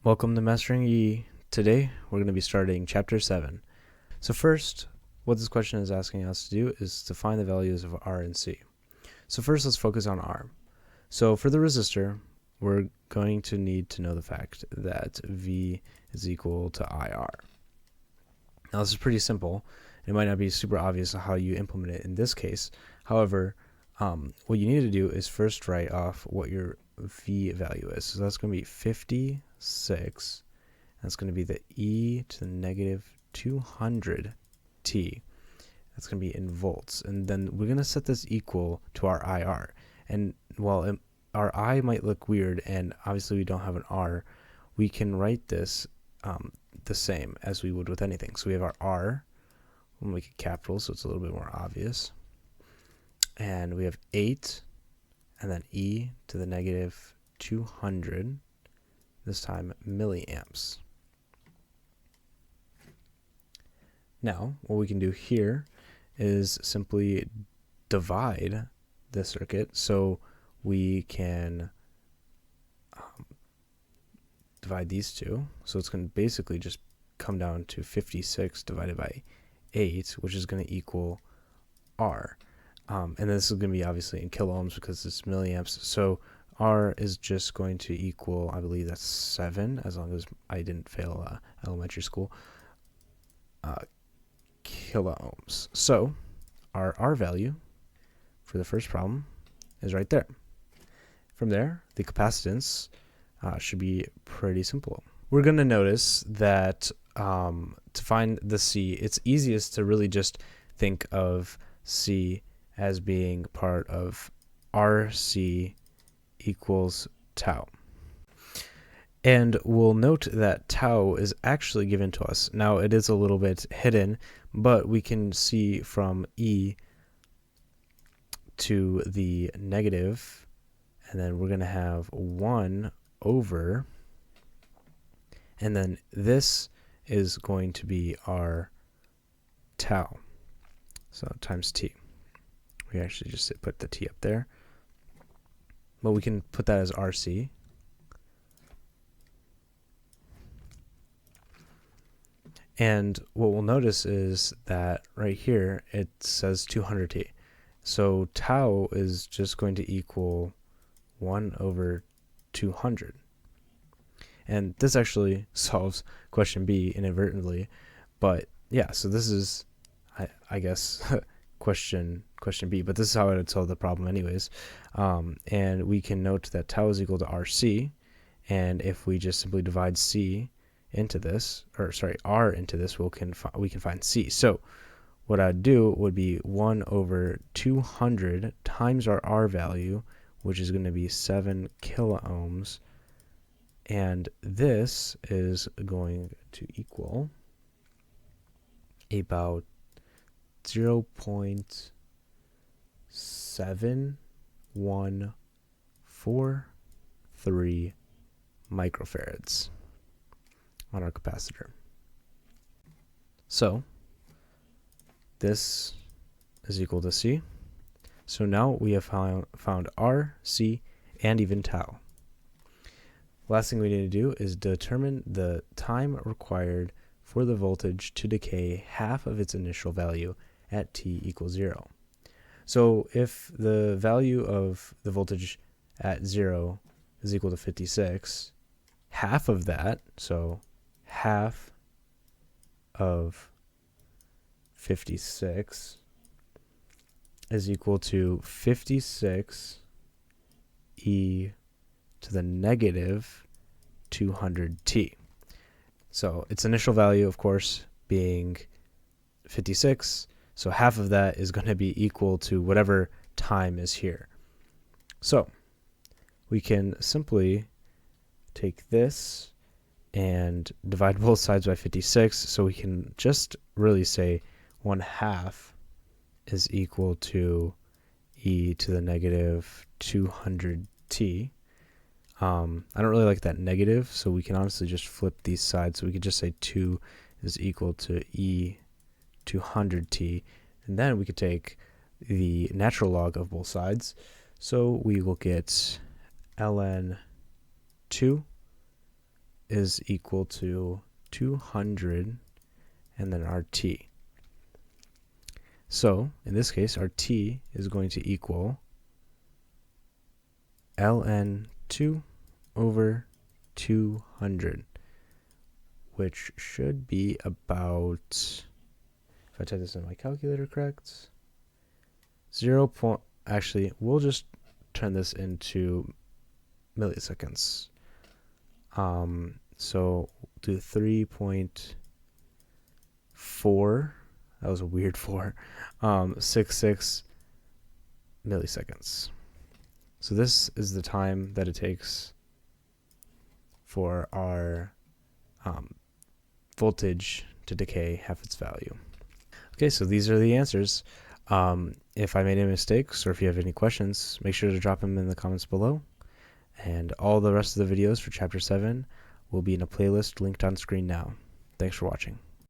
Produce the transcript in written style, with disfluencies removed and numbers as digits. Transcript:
Welcome to Mastering E. Today, we're going to be starting Chapter 7. So first, what this question is asking us to do is to find the values of R and C. So first, let's focus on R. So for the resistor, we're going to need to know the fact that V is equal to IR. Now, this is pretty simple. It might not be super obvious how you implement it in this case. However, what you need to do is first write off what your V value is. So that's going to be 56. That's going to be the e to the negative 200t. That's going to be in volts. And then we're going to set this equal to our IR. And while our I might look weird, and obviously we don't have an R, we can write this the same as we would with anything. So we have our R. We'll make it capital so it's a little bit more obvious. And we have 8, and then e to the negative 200, this time milliamps. Now, what we can do here is simply divide the circuit. So we can divide these two. So it's going to basically just come down to 56 divided by 8, which is going to equal R. And this is going to be obviously in kilo ohms because it's milliamps. So R is just going to equal, I believe that's 7, as long as I didn't fail elementary school, kilo ohms. So our R value for the first problem is right there. From there, the capacitance should be pretty simple. We're going to notice that to find the C, it's easiest to really just think of C as being part of RC equals tau. And we'll note that tau is actually given to us. Now, it is a little bit hidden, but we can see from E to the negative, and then we're going to have 1 over, and then this is going to be our tau, so times T. We actually just put the T up there, but we can put that as RC. And what we'll notice is that right here it says 200T. So tau is just going to equal 1 over 200. And this actually solves question B inadvertently. But yeah, so this is, I guess, question B, but this is how I would solve the problem anyways. And we can note that tau is equal to RC, and if we just simply divide C into this, or sorry, R into this, we can find C. So what I'd do would be 1 over 200 times our R value, which is going to be 7 kilo ohms, and this is going to equal about 0.7143 microfarads on our capacitor. So this is equal to C. So now we have found R, C, and even tau. Last thing we need to do is determine the time required for the voltage to decay half of its initial value at t equals 0. So if the value of the voltage at 0 is equal to 56, half of that, so half of 56 is equal to 56 e to the negative 200t. So its initial value, of course, being 56, so half of that is going to be equal to whatever time is here. So we can simply take this and divide both sides by 56, so we can just really say 1/2 is equal to e to the negative 200t. I don't really like that negative, so we can honestly just flip these sides. So we could just say 2 is equal to e 200t, and then we could take the natural log of both sides. So we will get ln 2 is equal to 200 and then our T. So in this case, our T is going to equal ln2 over 200, which should be about, if I type this in my calculator correct, actually, we'll just turn this into milliseconds. So do 3.4, that was a weird 66 milliseconds. So this is the time that it takes for our voltage to decay half its value. Okay, so these are the answers. If I made any mistakes or if you have any questions, make sure to drop them in the comments below. And all the rest of the videos for Chapter 7 will be in a playlist linked on screen now. Thanks for watching.